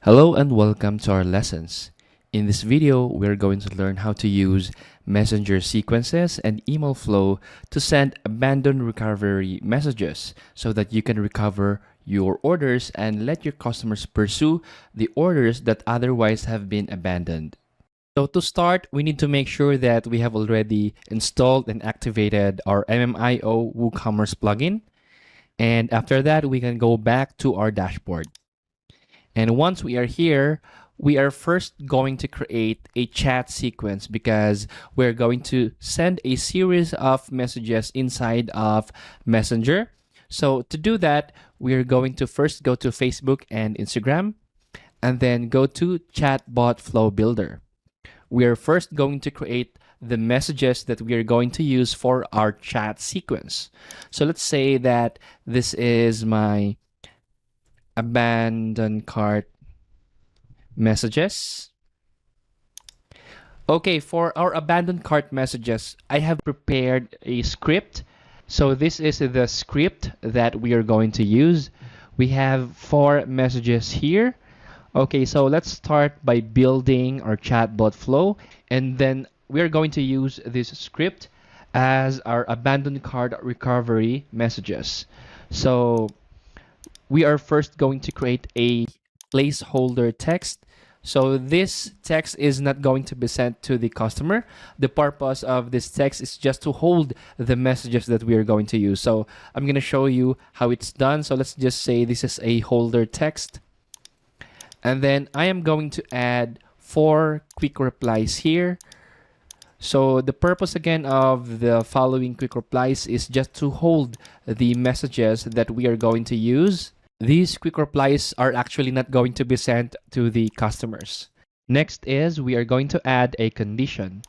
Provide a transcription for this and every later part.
Hello and welcome to our lessons. In this video, we're going to learn how to use messenger sequences and email flow to send abandoned recovery messages so that you can recover your orders and let your customers pursue the orders that otherwise have been abandoned. So to start, we need to make sure that we have already installed and activated our MMIO WooCommerce plugin. And after that, we can go back to our dashboard. And once we are here, we are first going to create a chat sequence because we're going to send a series of messages inside of Messenger. So to do that, we're going to first go to Facebook and Instagram and then go to Chatbot Flow Builder. We are first going to create the messages that we are going to use for our chat sequence. So let's say that this is my abandoned cart messages. Okay, for our abandoned cart messages, I have prepared a script. So this is the script that we are going to use. We have 4 messages here. Okay, so let's start by building our chatbot flow, and then we are going to use this script as our abandoned cart recovery messages. So we are first going to create a placeholder text. So this text is not going to be sent to the customer. The purpose of this text is just to hold the messages that we are going to use. So I'm going to show you how it's done. So let's just say this is a holder text. And then I am going to add 4 quick replies here. So the purpose again of the following quick replies is just to hold the messages that we are going to use. These quick replies are actually not going to be sent to the customers. Next is we are going to add a condition.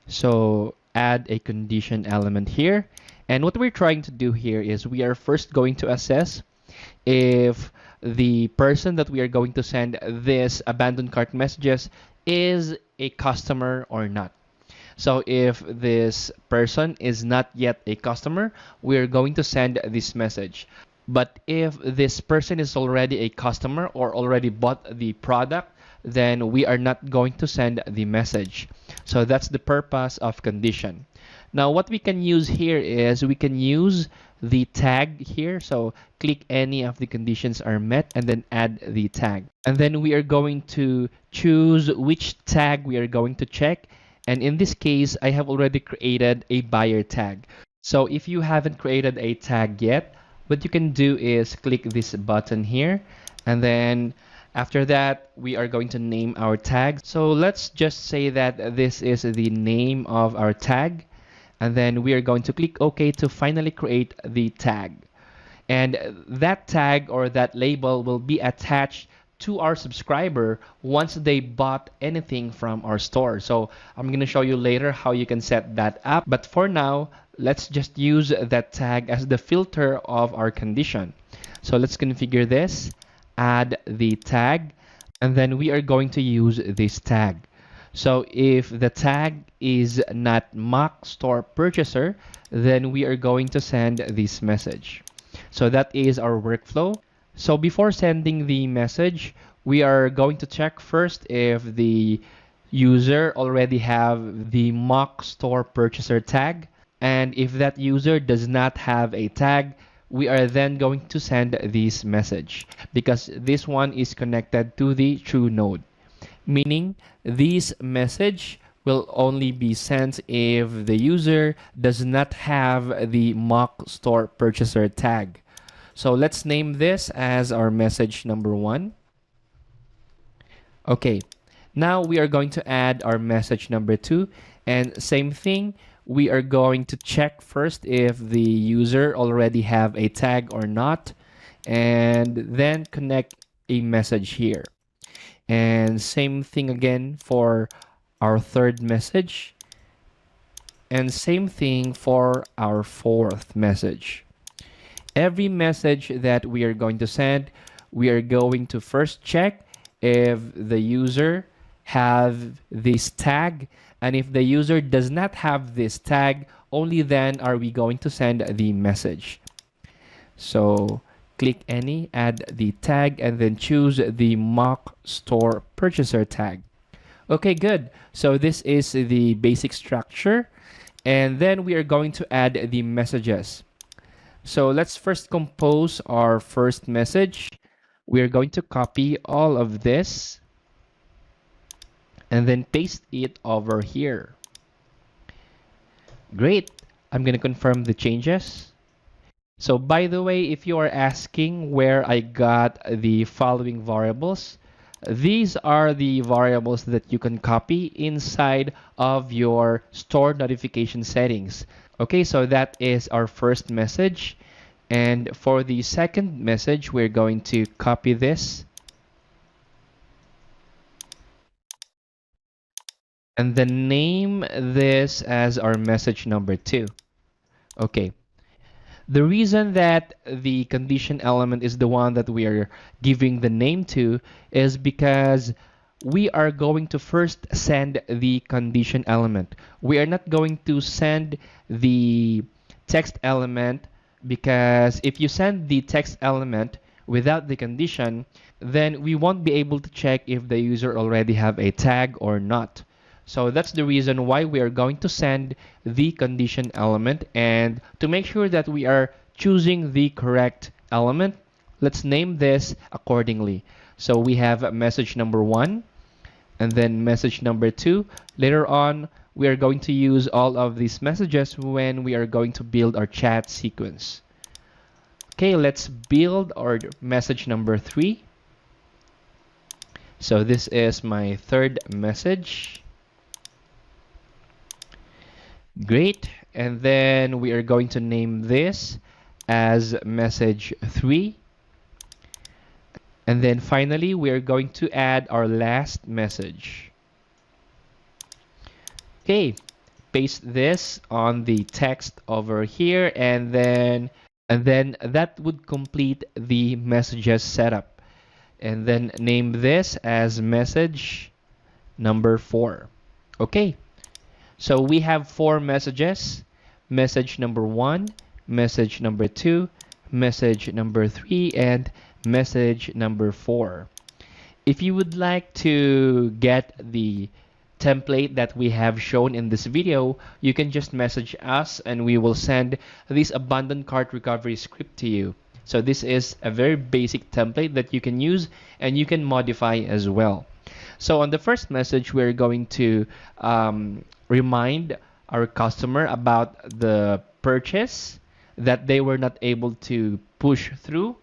So add a condition element here. And what we're trying to do here is we are first going to assess if the person that we are going to send this abandoned cart messages is a customer or not. So if this person is not yet a customer, we're going to send this message. But if this person is already a customer or already bought the product, then we are not going to send the message. So that's the purpose of condition. Now what we can use here is we can use the tag here. So click any of the conditions are met and then add the tag. And then we are going to choose which tag we are going to check. And in this case, I have already created a buyer tag. So if you haven't created a tag yet, what you can do is click this button here. And then after that, we are going to name our tag. So let's just say that this is the name of our tag. And then we are going to click OK to finally create the tag. And that tag or that label will be attached to our subscriber once they bought anything from our store. So I'm going to show you later how you can set that up. But for now, let's just use that tag as the filter of our condition. So let's configure this, add the tag, and then we are going to use this tag. So if the tag is not mock store purchaser, then we are going to send this message. So that is our workflow. So before sending the message, we are going to check first if the user already have the mock store purchaser tag. And if that user does not have a tag, we are then going to send this message because this one is connected to the true node. Meaning this message will only be sent if the user does not have the mock store purchaser tag. So let's name this as our message number 1. Okay, now we are going to add our message number 2. And same thing, we are going to check first if the user already have a tag or not. And then connect a message here. And same thing again for our 3rd message. And same thing for our 4th message. Every message that we are going to send, we are going to first check if the user have this tag. And if the user does not have this tag, only then are we going to send the message. So click any, add the tag, and then choose the mock store purchaser tag. Okay, good. So this is the basic structure. And then we are going to add the messages. So let's first compose our first message. We are going to copy all of this and then paste it over here. Great. I'm going to confirm the changes. So by the way, if you are asking where I got the following variables, these are the variables that you can copy inside of your store notification settings. Okay, so that is our first message. And for the second message, we're going to copy this and then name this as our message number 2. Okay. The reason that the condition element is the one that we are giving the name to is because we are going to first send the condition element. We are not going to send the text element, because if you send the text element without the condition, then we won't be able to check if the user already have a tag or not. So that's the reason why we are going to send the condition element. And to make sure that we are choosing the correct element, let's name this accordingly. So we have message number 1 and then message number 2. Later on, we are going to use all of these messages when we are going to build our chat sequence. Okay, let's build our message number 3. So this is my third message. Great. And then we are going to name this as message 3. And then finally, we are going to add our last message. Okay, paste this on the text over here, and then that would complete the messages setup. And then name this as message number 4. Okay. So we have 4 messages: message number 1, message number 2, message number 3, and message number 4. If you would like to get the template that we have shown in this video, you can just message us and we will send this abandoned cart recovery script to you. So this is a very basic template that you can use and you can modify as well. So on the first message, we're going to remind our customer about the purchase that they were not able to push through.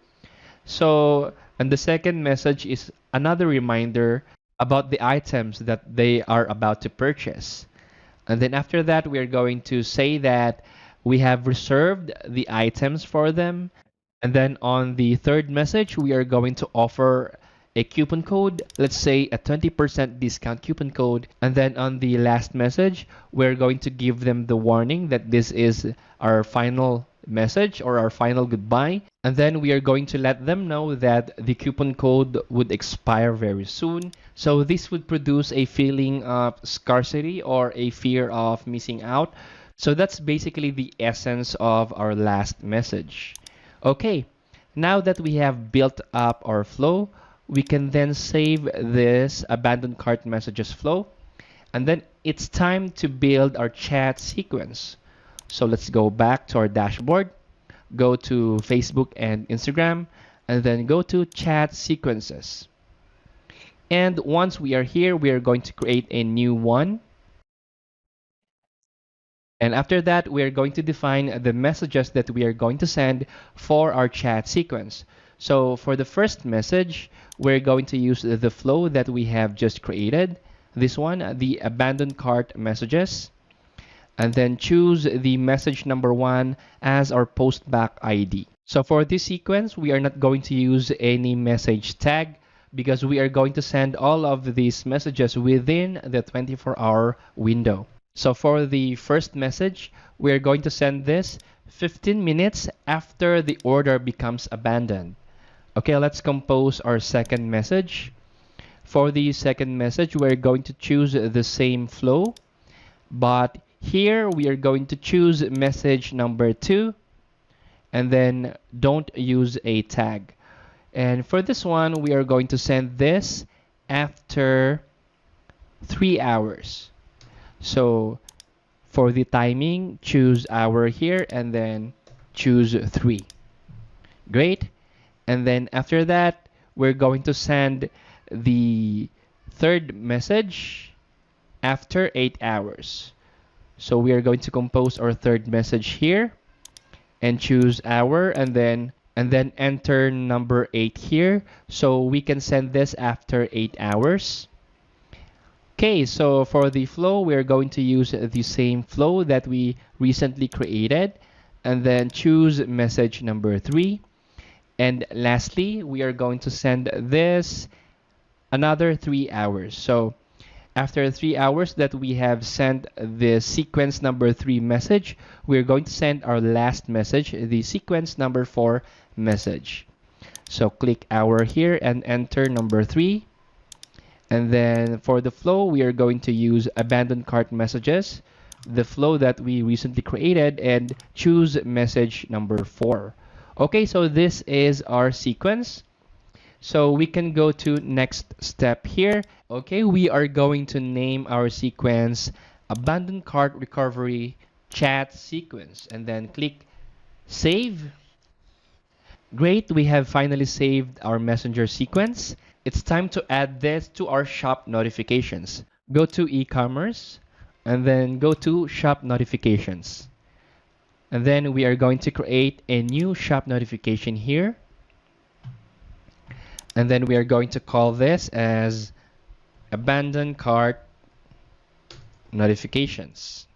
So, and the second message is another reminder about the items that they are about to purchase. And then after that, we are going to say that we have reserved the items for them. And then on the third message, we are going to offer a coupon code, let's say a 20% discount coupon code. And then on the last message, we're going to give them the warning that this is our final message or our final goodbye. And then we are going to let them know that the coupon code would expire very soon. So this would produce a feeling of scarcity or a fear of missing out. So that's basically the essence of our last message. Okay, now that we have built up our flow, we can then save this abandoned cart messages flow. And then it's time to build our chat sequence. So let's go back to our dashboard, go to Facebook and Instagram, and then go to chat sequences. And once we are here, we are going to create a new one. And after that, we are going to define the messages that we are going to send for our chat sequence. So for the first message, we're going to use the flow that we have just created. This one, the abandoned cart messages. And then choose the message number 1 as our postback ID. So for this sequence, we are not going to use any message tag because we are going to send all of these messages within the 24-hour window. So for the first message, we're going to send this 15 minutes after the order becomes abandoned. Okay, let's compose our second message. For the second message, we're going to choose the same flow, but here we are going to choose message number 2, and then don't use a tag. And for this one, we are going to send this after 3 hours. So for the timing, choose hour here and then choose 3. Great. And then after that, we're going to send the third message after 8 hours. So we are going to compose our third message here and choose hour and then enter number 8 here. So we can send this after 8 hours. Okay, so for the flow, we're going to use the same flow that we recently created and then choose message number 3. And lastly, we are going to send this another 3 hours. So after 3 hours that we have sent the sequence number 3 message, we're going to send our last message, the sequence number 4 message. So click hour here and enter number 3. And then for the flow, we are going to use abandoned cart messages, the flow that we recently created, and choose message number 4. Okay, so this is our sequence. So we can go to next step here. Okay, we are going to name our sequence abandoned cart recovery chat sequence and then click save. Great, we have finally saved our messenger sequence. It's time to add this to our shop notifications. Go to e-commerce and then go to shop notifications. And then we are going to create a new shop notification here. And then we are going to call this as abandoned cart notifications.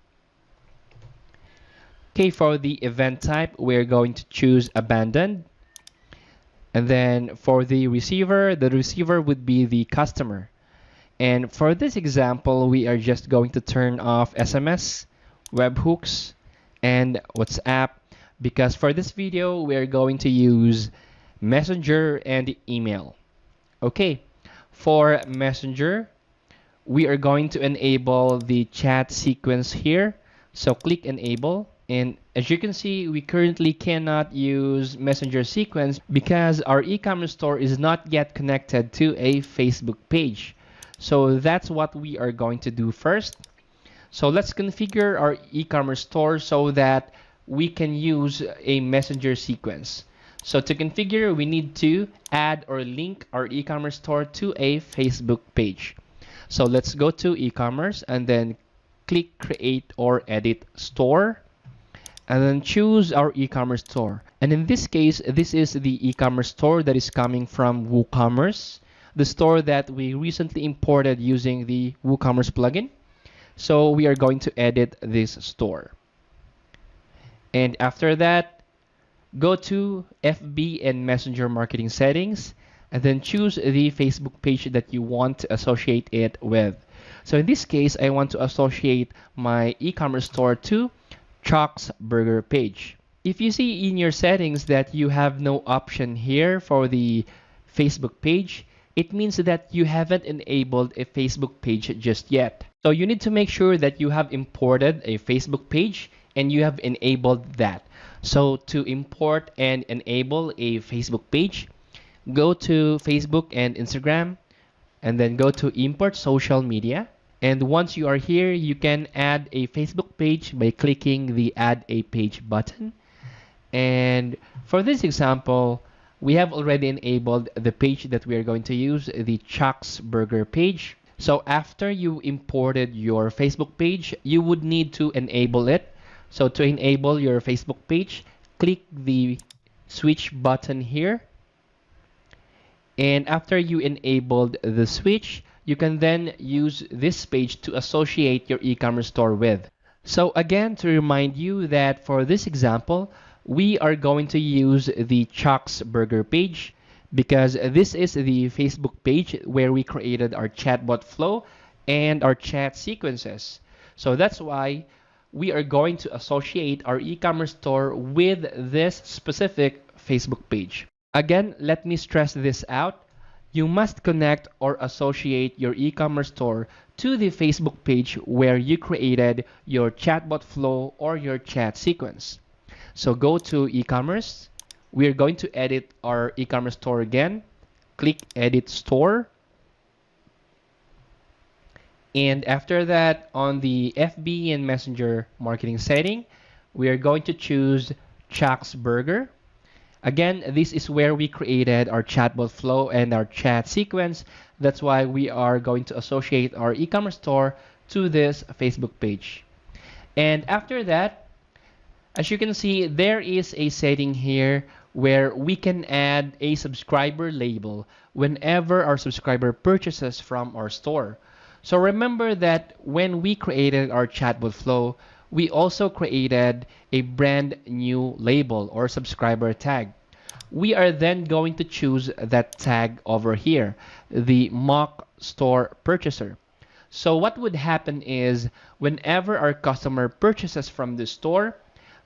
Okay, for the event type, we're going to choose abandoned. And then for the receiver would be the customer. And for this example, we are just going to turn off SMS, webhooks, and WhatsApp because for this video, we're going to use Messenger and email. Okay, for Messenger, we are going to enable the chat sequence here. So click enable. And as you can see, we currently cannot use Messenger sequence because our e-commerce store is not yet connected to a Facebook page. So that's what we are going to do first. So let's configure our e-commerce store so that we can use a Messenger sequence. So to configure, we need to add or link our e-commerce store to a Facebook page. So let's go to e-commerce and then click create or edit store. And then choose our e-commerce store. And in this case, this is the e-commerce store that is coming from WooCommerce, the store that we recently imported using the WooCommerce plugin. So we are going to edit this store. And after that, go to FB and Messenger marketing settings, and then choose the Facebook page that you want to associate it with. So in this case, I want to associate my e-commerce store to Chuck's Burger page. If you see in your settings that you have no option here for the Facebook page, it means that you haven't enabled a Facebook page just yet. So you need to make sure that you have imported a Facebook page and you have enabled that. So to import and enable a Facebook page, go to Facebook and Instagram and then go to import social media. And once you are here, you can add a Facebook page by clicking the add a page button. And for this example, we have already enabled the page that we are going to use, the Chuck's Burger page. So after you imported your Facebook page, you would need to enable it. So to enable your Facebook page, click the switch button here. And after you enabled the switch, you can then use this page to associate your e-commerce store with. So again, to remind you that for this example, we are going to use the Chuck's Burger page because this is the Facebook page where we created our chatbot flow and our chat sequences. So that's why we are going to associate our e-commerce store with this specific Facebook page. Again, let me stress this out. You must connect or associate your e-commerce store to the Facebook page where you created your chatbot flow or your chat sequence. So go to e-commerce. We're going to edit our e-commerce store again. Click edit store. And after that, on the FB and Messenger marketing setting, we are going to choose Chuck's Burger. Again, this is where we created our chatbot flow and our chat sequence. That's why we are going to associate our e-commerce store to this Facebook page. And after that, as you can see, there is a setting here where we can add a subscriber label whenever our subscriber purchases from our store. So remember that when we created our chatbot flow, we also created a brand new label or subscriber tag. We are then going to choose that tag over here, the mock store purchaser. So what would happen is whenever our customer purchases from the store,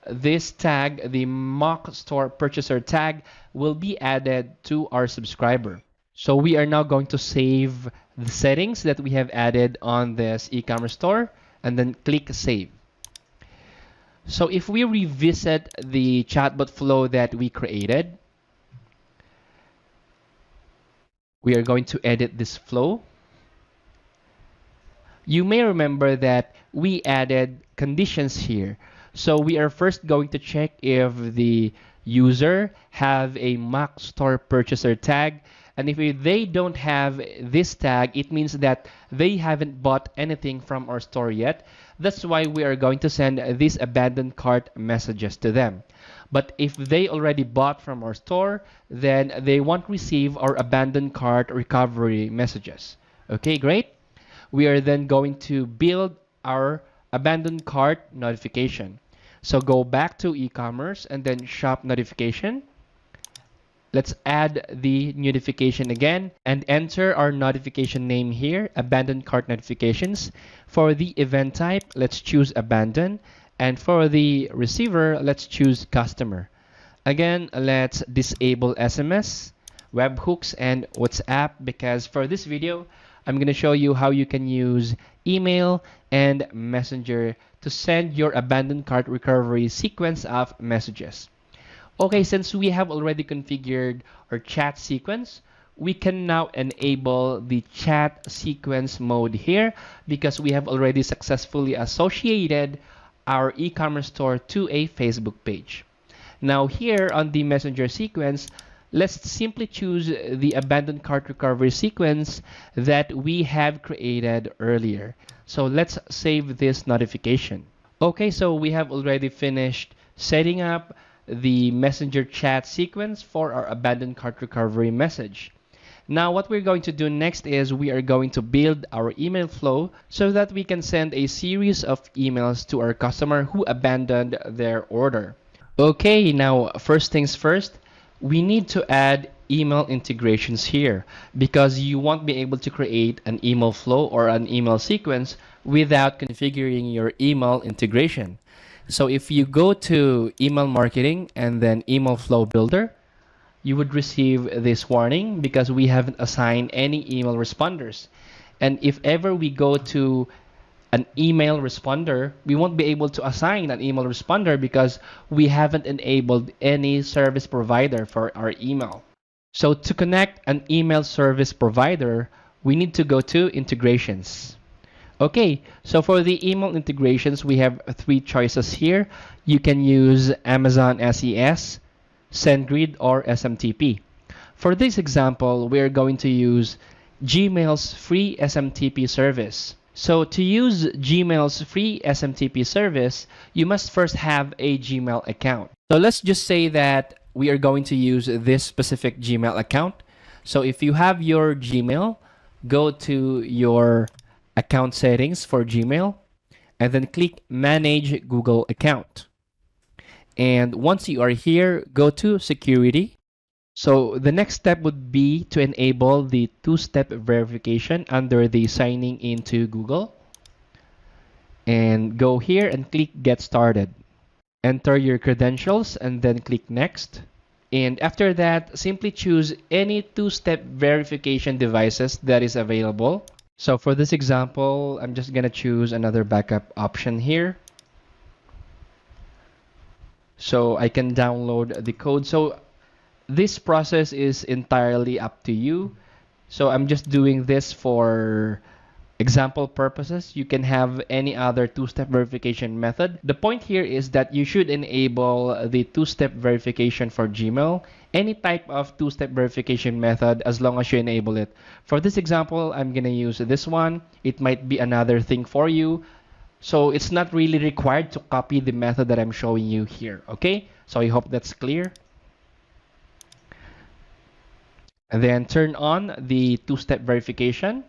this tag, the mock store purchaser tag, will be added to our subscriber. So we are now going to save the settings that we have added on this e-commerce store and then click save. So if we revisit the chatbot flow that we created, we are going to edit this flow. You may remember that we added conditions here. So we are first going to check if the user have a mock store purchaser tag. And if they don't have this tag, it means that they haven't bought anything from our store yet. That's why we are going to send these abandoned cart messages to them. But if they already bought from our store, then they won't receive our abandoned cart recovery messages. Okay, great. We are then going to build our abandoned cart notification. So go back to e-commerce and then shop notification. Let's add the notification again and enter our notification name here, abandoned cart notifications. For the event type, let's choose abandon. And for the receiver, let's choose customer. Again, let's disable SMS, webhooks, and WhatsApp because for this video, I'm going to show you how you can use email and Messenger to send your abandoned cart recovery sequence of messages. Okay, since we have already configured our chat sequence, we can now enable the chat sequence mode here because we have already successfully associated our e-commerce store to a Facebook page. Now here on the Messenger sequence, let's simply choose the abandoned cart recovery sequence that we have created earlier. So let's save this notification. Okay, so we have already finished setting up the Messenger chat sequence for our abandoned cart recovery message. Now what we're going to do next is we are going to build our email flow so that we can send a series of emails to our customer who abandoned their order. Okay, now first things first, we need to add email integrations here because you won't be able to create an email flow or an email sequence without configuring your email integration. So if you go to email marketing and then email flow builder, you would receive this warning because we haven't assigned any email responders. And if ever we go to an email responder, we won't be able to assign an email responder because we haven't enabled any service provider for our email. So to connect an email service provider, we need to go to integrations. Okay, so for the email integrations, we have three choices here. You can use Amazon SES, SendGrid, or SMTP. For this example, we're going to use Gmail's free SMTP service. So to use Gmail's free SMTP service, you must first have a Gmail account. So let's just say that we are going to use this specific Gmail account. So if you have your Gmail, go to your account settings for Gmail and then click Manage Google Account. And once you are here, go to Security. So the next step would be to enable the two-step verification under the signing into Google. And go here and click Get Started. Enter your credentials and then click Next. And after that, simply choose any two-step verification devices that is available. So for this example, I'm just gonna choose another backup option here. So I can download the code. So this process is entirely up to you. So I'm just doing this for example purposes. You can have any other two-step verification method. The point here is that you should enable the two-step verification for Gmail, any type of two-step verification method, as long as you enable it. For this example, I'm gonna use this one. It might be another thing for you. So it's not really required to copy the method that I'm showing you here, okay? So I hope that's clear. And then turn on the two-step verification.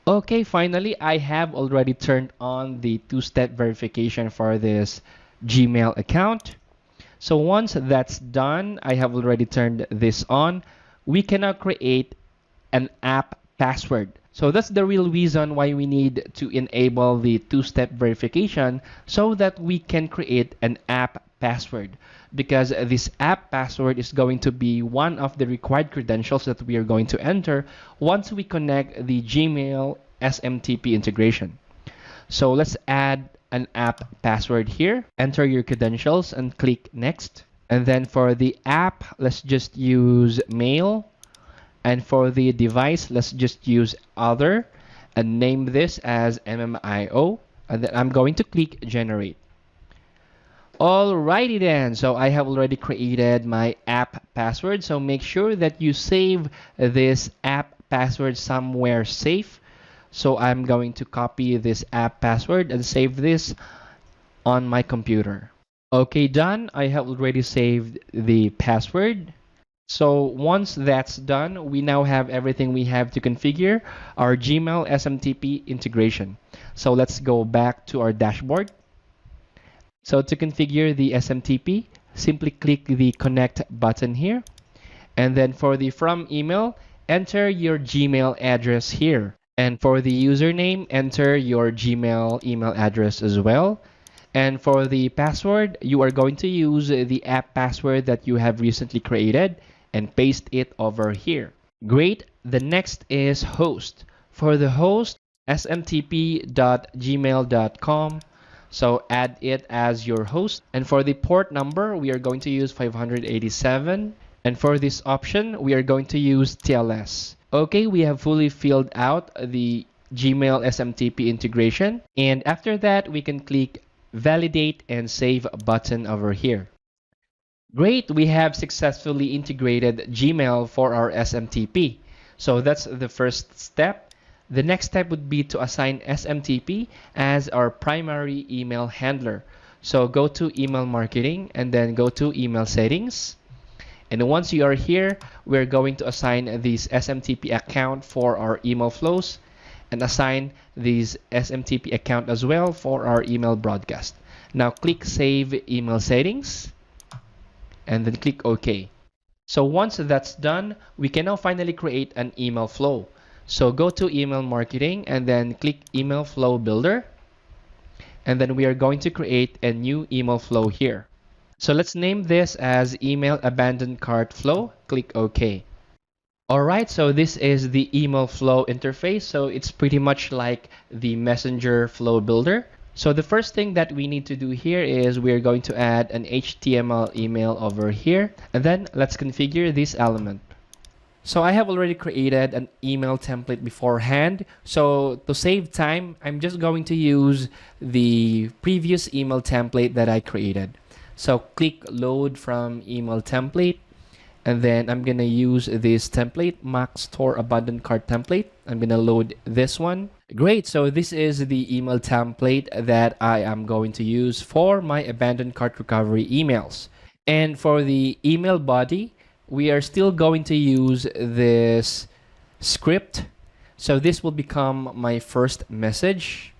Okay, finally, I have already turned on the two-step verification for this Gmail account. So once that's done, I have already turned this on. We can now create an app password. So that's the real reason why we need to enable the two-step verification so that we can create an app password, because this app password is going to be one of the required credentials that we are going to enter once we connect the Gmail SMTP integration. So let's add an app password here. Enter your credentials and click next. And then for the app, let's just use mail. And for the device, let's just use other and name this as MMIO. And then I'm going to click generate. Alrighty then, so I have already created my app password. So make sure that you save this app password somewhere safe. So I'm going to copy this app password and save this on my computer. Okay, done. I have already saved the password. So once that's done, we now have everything we have to configure our Gmail SMTP integration. So let's go back to our dashboard. So to configure the SMTP, simply click the connect button here. And then for the from email, enter your Gmail address here. And for the username, enter your Gmail email address as well. And for the password, you are going to use the app password that you have recently created and paste it over here. Great. The next is host. For the host, smtp.gmail.com. So add it as your host. And for the port number, we are going to use 587. And for this option, we are going to use TLS. Okay, we have fully filled out the Gmail SMTP integration. And after that, we can click validate and save button over here. Great, we have successfully integrated Gmail for our SMTP. So that's the first step. The next step would be to assign SMTP as our primary email handler. So go to email marketing and then go to email settings. And once you are here, we're going to assign this SMTP account for our email flows and assign this SMTP account as well for our email broadcast. Now click Save Email Settings and then click OK. So once that's done, we can now finally create an email flow. So go to email marketing and then click email flow builder. And then we are going to create a new email flow here. So let's name this as email abandoned cart flow. Click OK. Alright, so this is the email flow interface. So it's pretty much like the messenger flow builder. So the first thing that we need to do here is we're going to add an HTML email over here. And then let's configure this element. So I have already created an email template beforehand. So to save time, I'm just going to use the previous email template that I created. So click load from email template. And then I'm going to use this template, Mac Store Abandoned Cart template. I'm going to load this one. Great. So this is the email template that I am going to use for my abandoned cart recovery emails. And for the email body, we are still going to use this script. So this will become my first message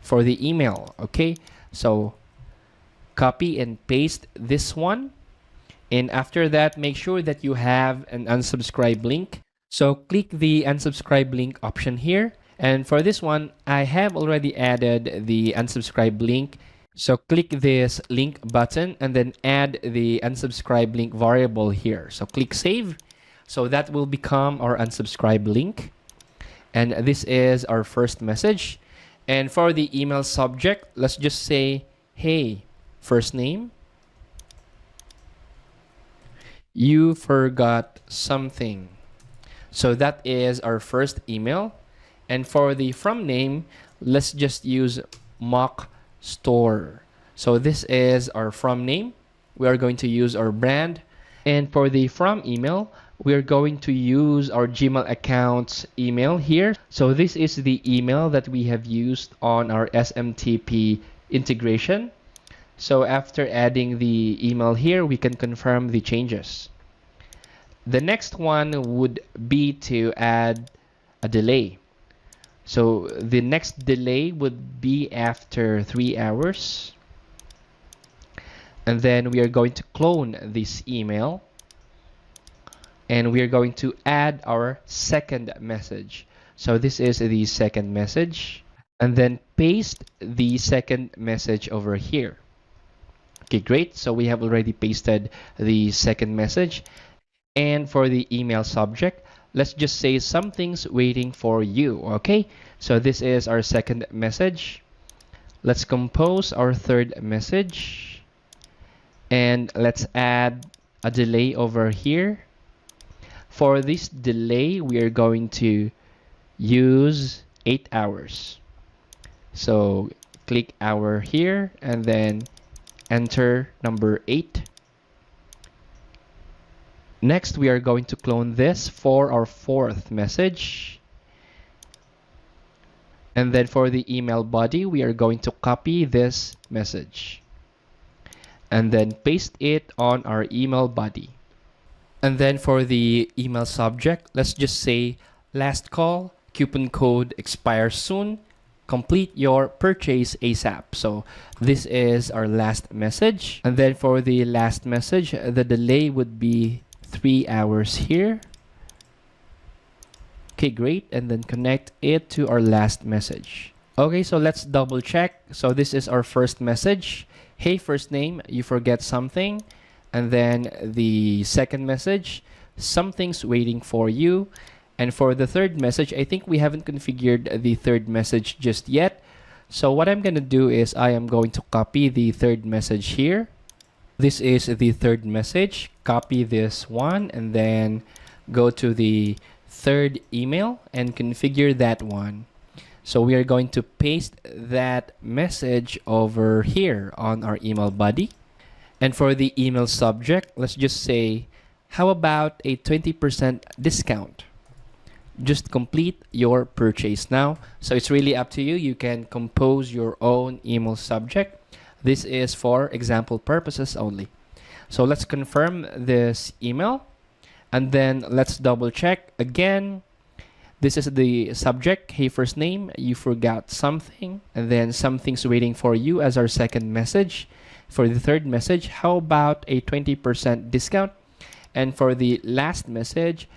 for the email. Okay. So copy and paste this one. And after that, make sure that you have an unsubscribe link. So click the unsubscribe link option here. And for this one, I have already added the unsubscribe link. So click this link button and then add the unsubscribe link variable here. So click save. So that will become our unsubscribe link. And this is our first message. And for the email subject, let's just say, hey, first name, you forgot something. So that is our first email. And for the from name, let's just use mock store. So this is our from name. We are going to use our brand. And for the from email, we are going to use our Gmail account's email here. So this is the email that we have used on our SMTP integration. So after adding the email here, we can confirm the changes. The next one would be to add a delay. So the next delay would be after 3 hours. And then we are going to clone this email. And we are going to add our second message. So this is the second message. And then paste the second message over here. Okay, great. So we have already pasted the second message. And for the email subject, let's just say something's waiting for you. Okay, so this is our second message. Let's compose our third message. And let's add a delay over here. For this delay, we are going to use 8 hours. So click hour here and then enter number 8. Next, we are going to clone this for our fourth message. And then for the email body, we are going to copy this message and then paste it on our email body. And then for the email subject, let's just say last call, coupon code expires soon, complete your purchase ASAP. So this is our last message. And then for the last message, the delay would be 3 hours here. Okay, great. And then connect it to our last message. Okay, so let's double check. So this is our first message. Hey, first name, you forget something. And then the second message, something's waiting for you. And for the third message, I think we haven't configured the third message just yet. So what I'm going to do is I am going to copy the third message here. This is the third message. Copy this one and then go to the third email and configure that one. So we are going to paste that message over here on our email body. And for the email subject, let's just say, how about a 20% discount? Just complete your purchase now. So it's really up to you. You can compose your own email subject. This is for example purposes only. So let's confirm this email. And then let's double check again. This is the subject. Hey, first name, you forgot something. And then something's waiting for you as our second message. For the third message, how about a 20% discount? And for the last message,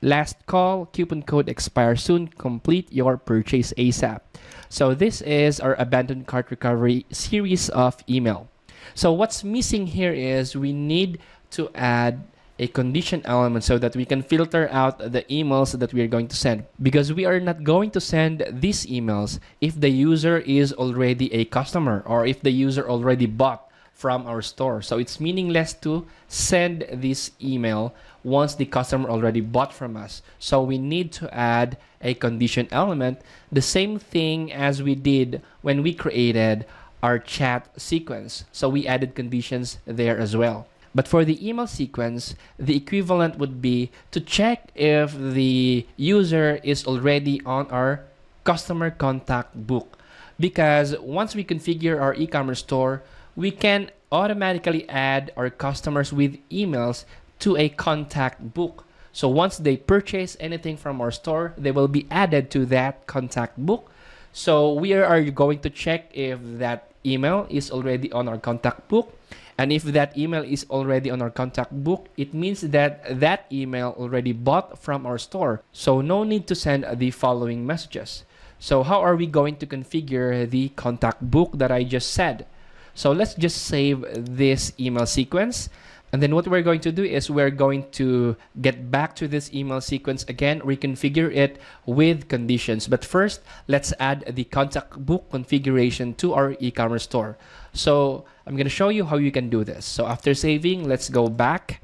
last call, coupon code expires soon, complete your purchase ASAP. So this is our abandoned cart recovery series of email. So what's missing here is we need to add a condition element so that we can filter out the emails that we are going to send, because we are not going to send these emails if the user is already a customer or if the user already bought from our store. So it's meaningless to send this email once the customer already bought from us. So we need to add a condition element, the same thing as we did when we created our chat sequence. So we added conditions there as well. But for the email sequence, the equivalent would be to check if the user is already on our customer contact book. Because once we configure our e-commerce store, we can automatically add our customers with emails to a contact book. So once they purchase anything from our store, they will be added to that contact book. So we are going to check if that email is already on our contact book. And if that email is already on our contact book, it means that that email already bought from our store. So no need to send the following messages. So how are we going to configure the contact book that I just said? So let's just save this email sequence. And then what we're going to do is we're going to get back to this email sequence again, reconfigure it with conditions. But first, let's add the contact book configuration to our e-commerce store. So I'm going to show you how you can do this. So after saving, let's go back.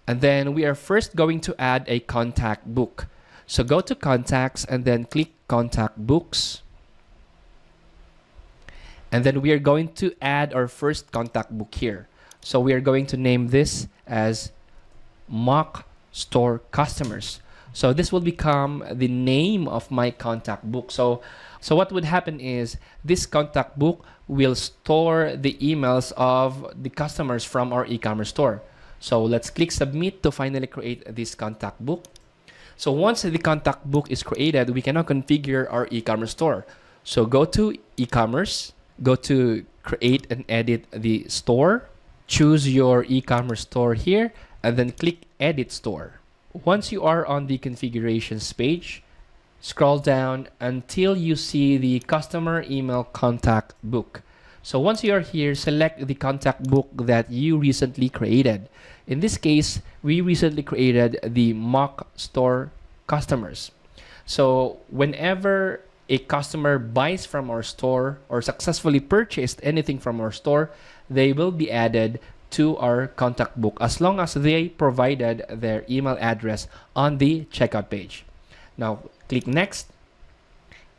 And then we are first going to add a contact book. So go to contacts and then click contact books. And then we are going to add our first contact book here. So we are going to name this as mock store customers. So this will become the name of my contact book. So what would happen is this contact book will store the emails of the customers from our e-commerce store. So let's click submit to finally create this contact book. So once the contact book is created, we can now configure our e-commerce store. So go to e-commerce, go to create and edit the store, choose your e-commerce store here, and then click edit store. Once you are on the configurations page, scroll down until you see the customer email contact book. So once you are here, select the contact book that you recently created. In this case, we recently created the mock store customers. So whenever a customer buys from our store or successfully purchased anything from our store, they will be added to our contact book as long as they provided their email address on the checkout page. Now click next,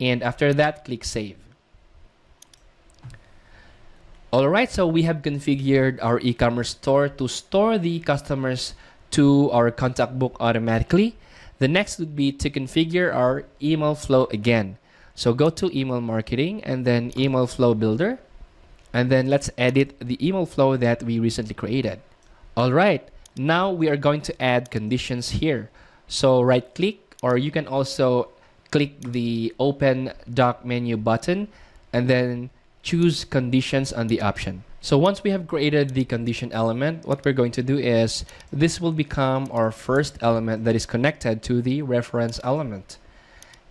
and after that click save. Alright, so we have configured our e-commerce store to store the customers to our contact book automatically. The next would be to configure our email flow again. So go to email marketing and then email flow builder. And then let's edit the email flow that we recently created. Alright, now we are going to add conditions here. So right click, or you can also click the open doc menu button and then choose conditions on the option. So once we have created the condition element, what we're going to do is this will become our first element that is connected to the reference element.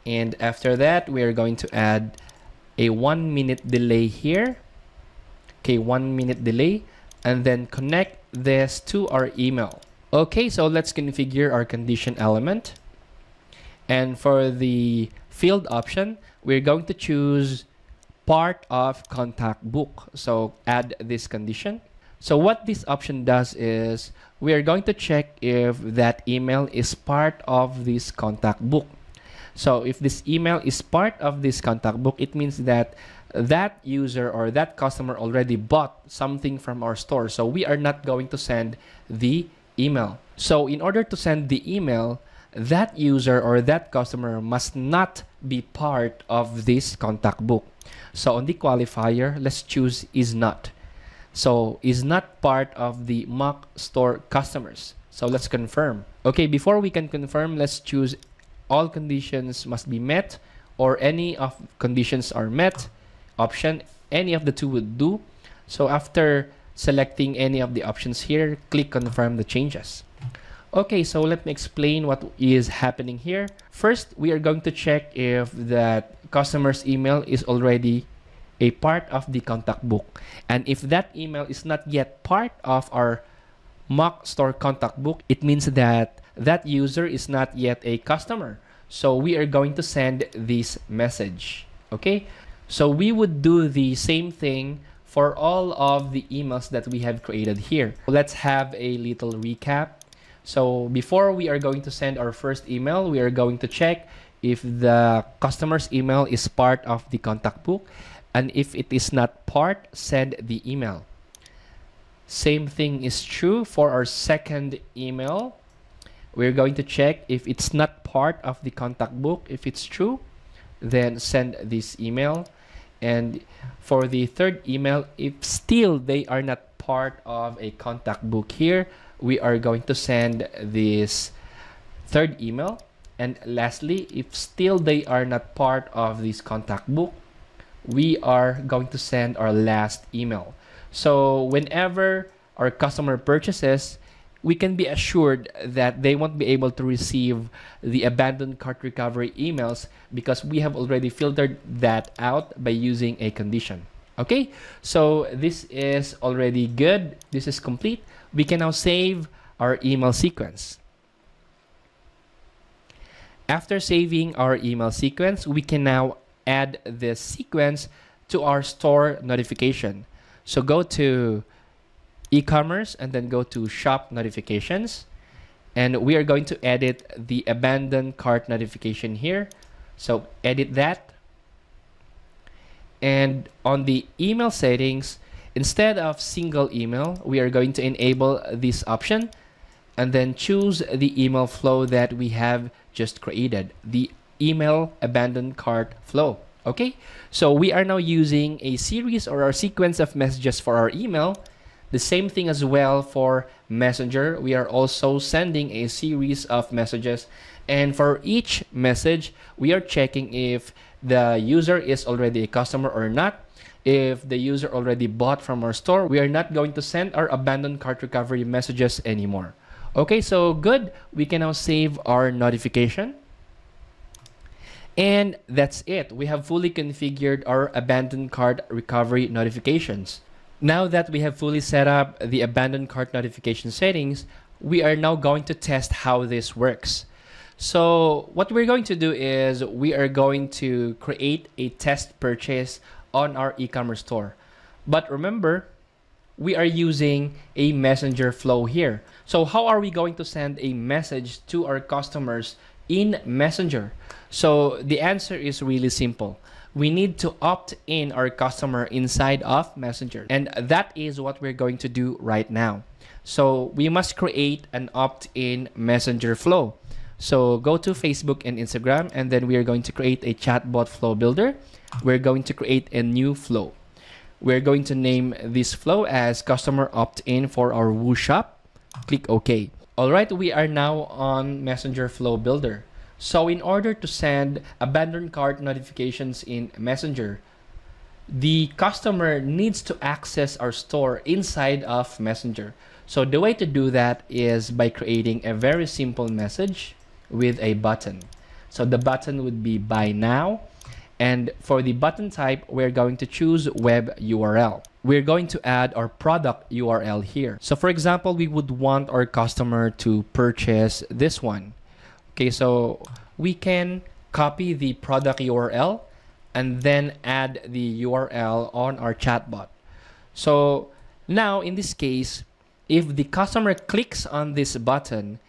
And after that, we are going to add a 1 minute delay here. Okay, 1 minute delay, and then connect this to our email. Okay, so let's configure our condition element. And for the field option, we're going to choose part of contact book. So add this condition. So what this option does is we are going to check if that email is part of this contact book. So if this email is part of this contact book, it means that that user or that customer already bought something from our store. So we are not going to send the email. So in order to send the email, that user or that customer must not be part of this contact book. So on the qualifier, let's choose is not. So is not part of the mock store customers. So let's confirm. Okay, before we can confirm, let's choose all conditions must be met or any of conditions are met. Option, any of the two would do. So after selecting any of the options here, click confirm the changes. Okay, so let me explain what is happening here. First, we are going to check if that customer's email is already a part of the contact book. And if that email is not yet part of our mock store contact book, it means that that user is not yet a customer. So we are going to send this message. Okay, so we would do the same thing for all of the emails that we have created here. Let's have a little recap. So before we are going to send our first email, we are going to check if the customer's email is part of the contact book. And if it is not part, send the email. Same thing is true for our second email. We're going to check if it's not part of the contact book. If it's true, then send this email. And for the third email, if still they are not part of a contact book here, we are going to send this third email. And lastly, if still they are not part of this contact book, we are going to send our last email. So whenever our customer purchases, we can be assured that they won't be able to receive the abandoned cart recovery emails because we have already filtered that out by using a condition. Okay, so this is already good. This is complete. We can now save our email sequence. After saving our email sequence, we can now add this sequence to our store notification. So go to e-commerce and then go to shop notifications. And we are going to edit the abandoned cart notification here. So edit that. And on the email settings, instead of single email, we are going to enable this option and then choose the email flow that we have just created, the email abandoned cart flow. Okay, so we are now using a series or a sequence of messages for our email. The same thing as well for Messenger. We are also sending a series of messages, and for each message, we are checking if the user is already a customer or not. If the user already bought from our store, we are not going to send our abandoned cart recovery messages anymore. Okay, so good. We can now save our notification. And that's it. We have fully configured our abandoned cart recovery notifications. Now that we have fully set up the abandoned cart notification settings, we are now going to test how this works. So what we're going to do is we are going to create a test purchase on our e-commerce store. But remember, we are using a messenger flow here. So how are we going to send a message to our customers in Messenger? So the answer is really simple. We need to opt in our customer inside of Messenger. And that is what we're going to do right now. So we must create an opt-in Messenger flow. So go to Facebook and Instagram, and then we are going to create a chatbot flow builder. We're going to create a new flow. We're going to name this flow as customer opt-in for our Woo shop. Click OK. All right, we are now on Messenger Flow Builder. So in order to send abandoned cart notifications in Messenger, the customer needs to access our store inside of Messenger. So the way to do that is by creating a very simple message with a button. So the button would be buy now. And for the button type, we're going to choose web URL. We're going to add our product URL here. So for example, we would want our customer to purchase this one. Okay, so we can copy the product URL and then add the URL on our chatbot. So now in this case, if the customer clicks on this button,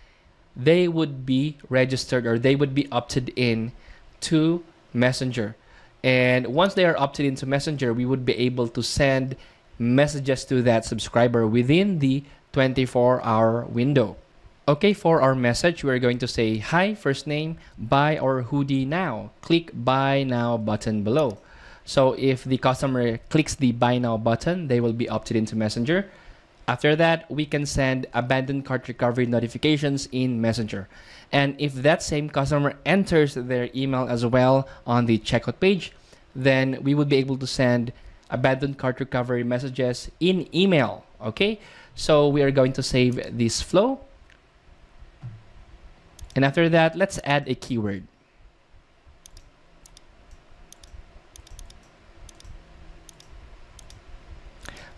they would be registered or they would be opted in to Messenger. And once they are opted into Messenger, we would be able to send messages to that subscriber within the 24-hour window. Okay, for our message, we're going to say, hi, first name, buy our hoodie now. Click buy now button below. So if the customer clicks the buy now button, they will be opted into Messenger. After that, we can send abandoned cart recovery notifications in Messenger. And if that same customer enters their email as well on the checkout page, then we would be able to send abandoned cart recovery messages in email. Okay, so we are going to save this flow. And after that, let's add a keyword.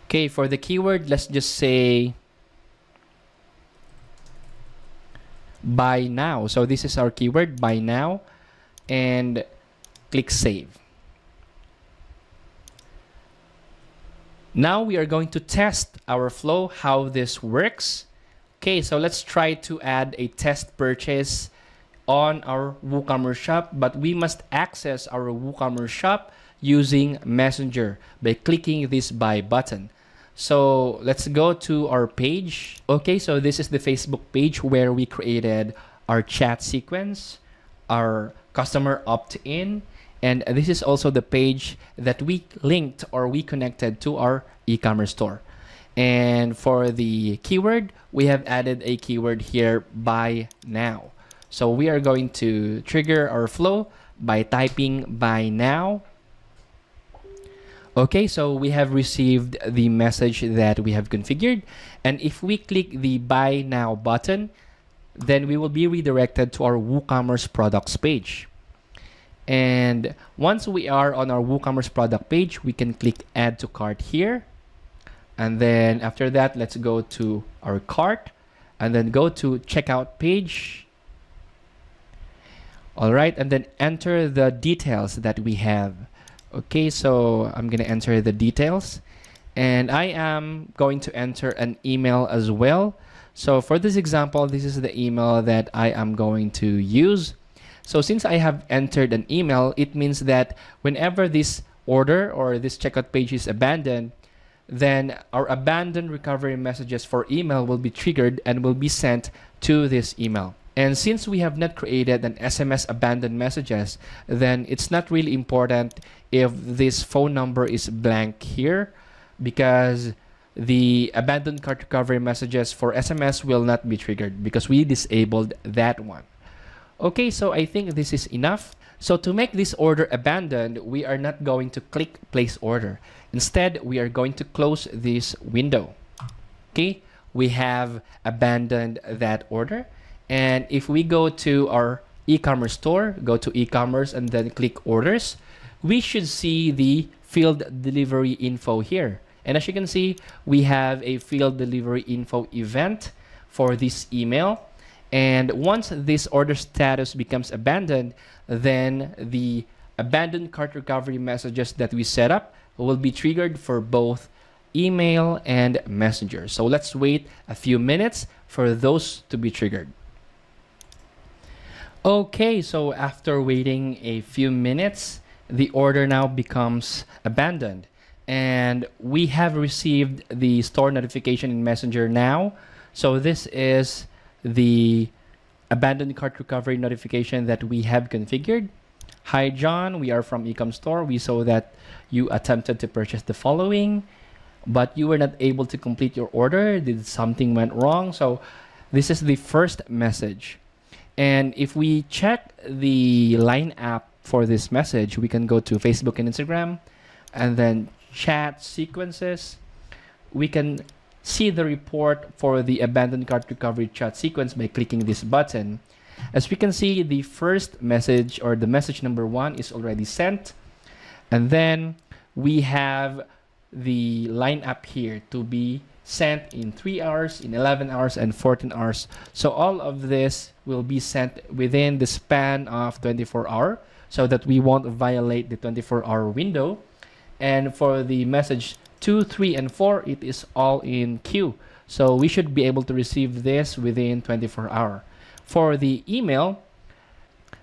Okay, for the keyword, let's just say buy now. So this is our keyword, buy now, and click save. Now we are going to test our flow, how this works. Okay, so let's try to add a test purchase on our WooCommerce shop, but we must access our WooCommerce shop using Messenger by clicking this buy button. So let's go to our page. Okay, so this is the Facebook page where we created our chat sequence, our customer opt-in, and this is also the page that we linked or we connected to our e-commerce store. And for the keyword, we have added a keyword here, buy now. So we are going to trigger our flow by typing buy now. Okay, so we have received the message that we have configured. And if we click the buy now button, then we will be redirected to our WooCommerce products page. And once we are on our WooCommerce product page, we can click add to cart here. And then after that, let's go to our cart and then go to checkout page. All right, and then enter the details that we have. Okay, so I'm gonna enter the details. And I am going to enter an email as well. So for this example, this is the email that I am going to use. So since I have entered an email, it means that whenever this order or this checkout page is abandoned, then our abandoned recovery messages for email will be triggered and will be sent to this email. And since we have not created an SMS abandoned messages, then it's not really important if this phone number is blank here, because the abandoned cart recovery messages for SMS will not be triggered because we disabled that one. Okay, so I think this is enough. So to make this order abandoned, we are not going to click place order. Instead, we are going to close this window. Okay, we have abandoned that order. And if we go to our e-commerce store, go to e-commerce and then click orders, we should see the field delivery info here. And as you can see, we have a field delivery info event for this email. And once this order status becomes abandoned, then the abandoned cart recovery messages that we set up will be triggered for both email and messenger. So let's wait a few minutes for those to be triggered. Okay, so after waiting a few minutes, the order now becomes abandoned. And we have received the store notification in Messenger now. So this is the abandoned cart recovery notification that we have configured. Hi John, we are from Ecom Store. We saw that you attempted to purchase the following, but you were not able to complete your order. Did something went wrong? So this is the first message. And if we check the line app for this message, we can go to Facebook and Instagram and then chat sequences. We can see the report for the abandoned cart recovery chat sequence by clicking this button. As we can see, the first message or the message number 1 is already sent. And then we have the line up here to be sent in 3 hours, in 11 hours, and 14 hours. So all of this will be sent within the span of 24 hours so that we won't violate the 24-hour window. And for the message 2, 3, and 4, it is all in queue. So we should be able to receive this within 24 hours. For the email,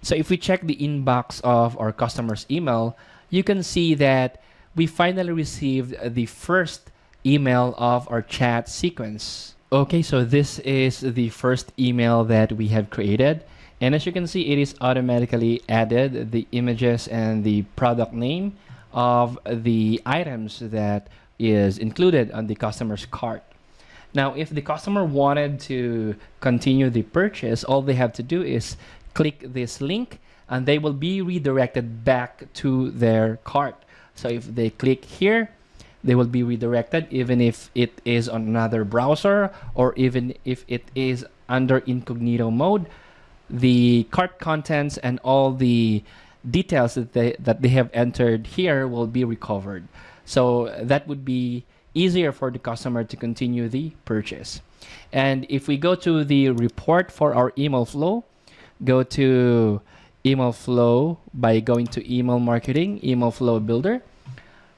so if we check the inbox of our customer's email, you can see that we finally received the first email of our chat sequence. Okay, so this is the first email that we have created. And as you can see, it is automatically added the images and the product name of the items that is included on the customer's cart. Now, if the customer wanted to continue the purchase, all they have to do is click this link and they will be redirected back to their cart. So if they click here, they will be redirected even if it is on another browser or even if it is under incognito mode. The cart contents and all the details that they have entered here will be recovered. So that would be easier for the customer to continue the purchase. And if we go to the report for our email flow, go to email flow by going to email marketing, email flow builder,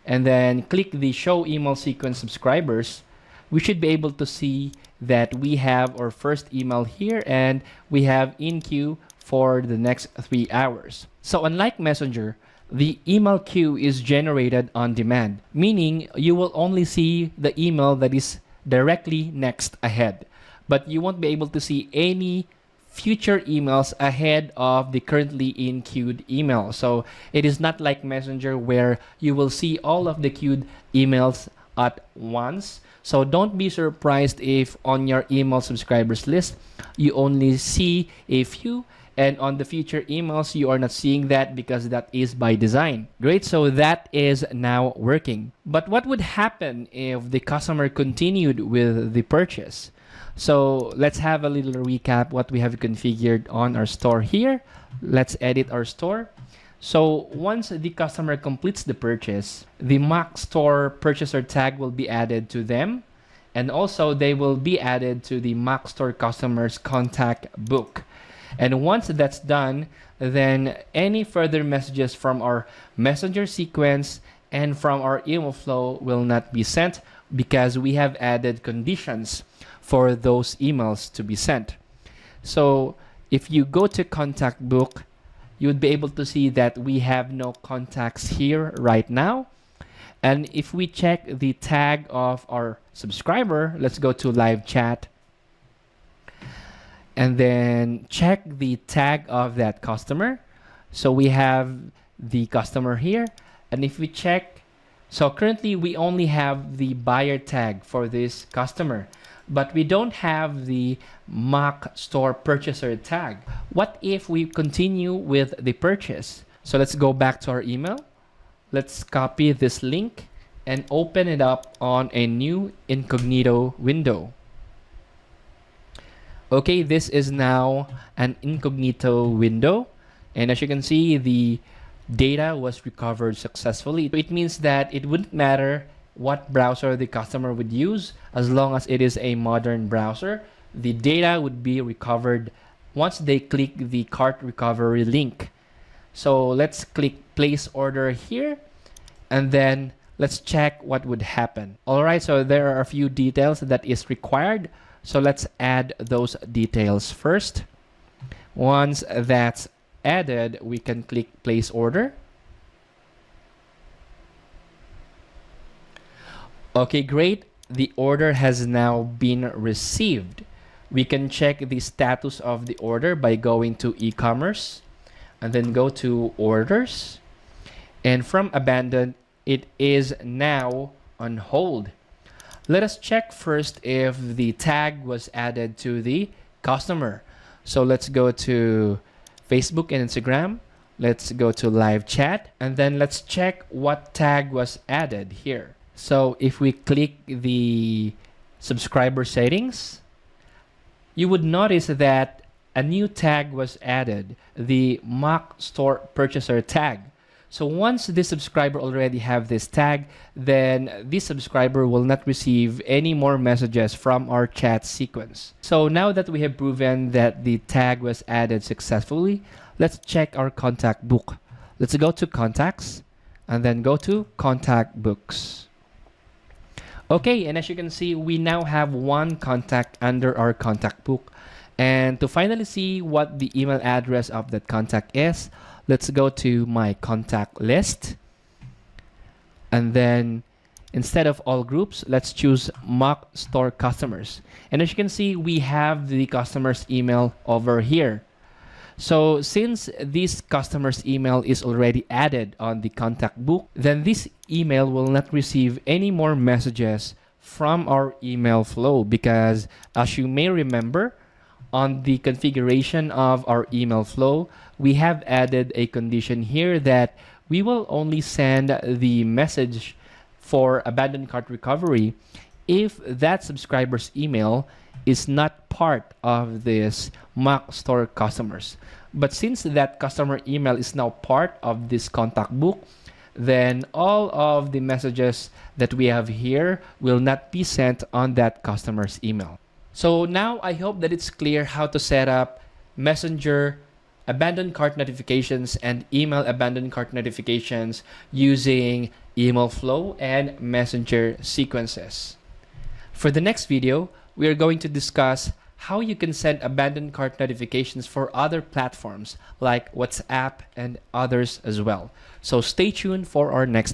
and then click the show email sequence subscribers, we should be able to see that we have our first email here and we have in queue for the next 3 hours. So unlike Messenger, the email queue is generated on demand, meaning you will only see the email that is directly next ahead, but you won't be able to see any future emails ahead of the currently in queued email. So it is not like Messenger where you will see all of the queued emails at once. So don't be surprised if on your email subscribers list, you only see a few, and on the future emails, you are not seeing that because that is by design. Great, so that is now working. But what would happen if the customer continued with the purchase? So let's have a little recap what we have configured on our store here. Let's edit our store. So once the customer completes the purchase, the Mac Store purchaser tag will be added to them. And also they will be added to the Mac Store customers contact book. And once that's done, then any further messages from our messenger sequence and from our email flow will not be sent because we have added conditions for those emails to be sent. So if you go to contact book, you would be able to see that we have no contacts here right now. And if we check the tag of our subscriber, let's go to live chat and then check the tag of that customer. So we have the customer here. And if we check, so currently we only have the buyer tag for this customer, but we don't have the mock store purchaser tag. What if we continue with the purchase? So let's go back to our email. Let's copy this link and open it up on a new incognito window. Okay, this is now an incognito window. And as you can see, the data was recovered successfully. It means that it wouldn't matter what browser the customer would use, as long as it is a modern browser, the data would be recovered once they click the cart recovery link. So let's click place order here, and then let's check what would happen. All right, so there are a few details that is required. So let's add those details first. Once that's added, we can click place order. Okay, great. The order has now been received. We can check the status of the order by going to e-commerce and then go to orders. And from abandoned, it is now on hold. Let us check first if the tag was added to the customer. So let's go to Facebook and Instagram. Let's go to live chat, and then let's check what tag was added here. So if we click the subscriber settings, you would notice that a new tag was added, the mock store purchaser tag. So once this subscriber already have this tag, then this subscriber will not receive any more messages from our chat sequence. So now that we have proven that the tag was added successfully, let's check our contact book. Let's go to contacts and then go to contact books. Okay, and as you can see, we now have one contact under our contact book. And to finally see what the email address of that contact is, let's go to my contact list. And then instead of all groups, let's choose mock store customers. And as you can see, we have the customer's email over here. So since this customer's email is already added on the contact book, then this email will not receive any more messages from our email flow, because as you may remember, on the configuration of our email flow, we have added a condition here that we will only send the message for abandoned cart recovery if that subscriber's email is not part of this mock store customers. But since that customer email is now part of this contact book, then all of the messages that we have here will not be sent on that customer's email. So now I hope that it's clear how to set up Messenger abandoned cart notifications and email abandoned cart notifications using email flow and Messenger sequences. For the next video, we are going to discuss how you can send abandoned cart notifications for other platforms like WhatsApp and others as well. So stay tuned for our next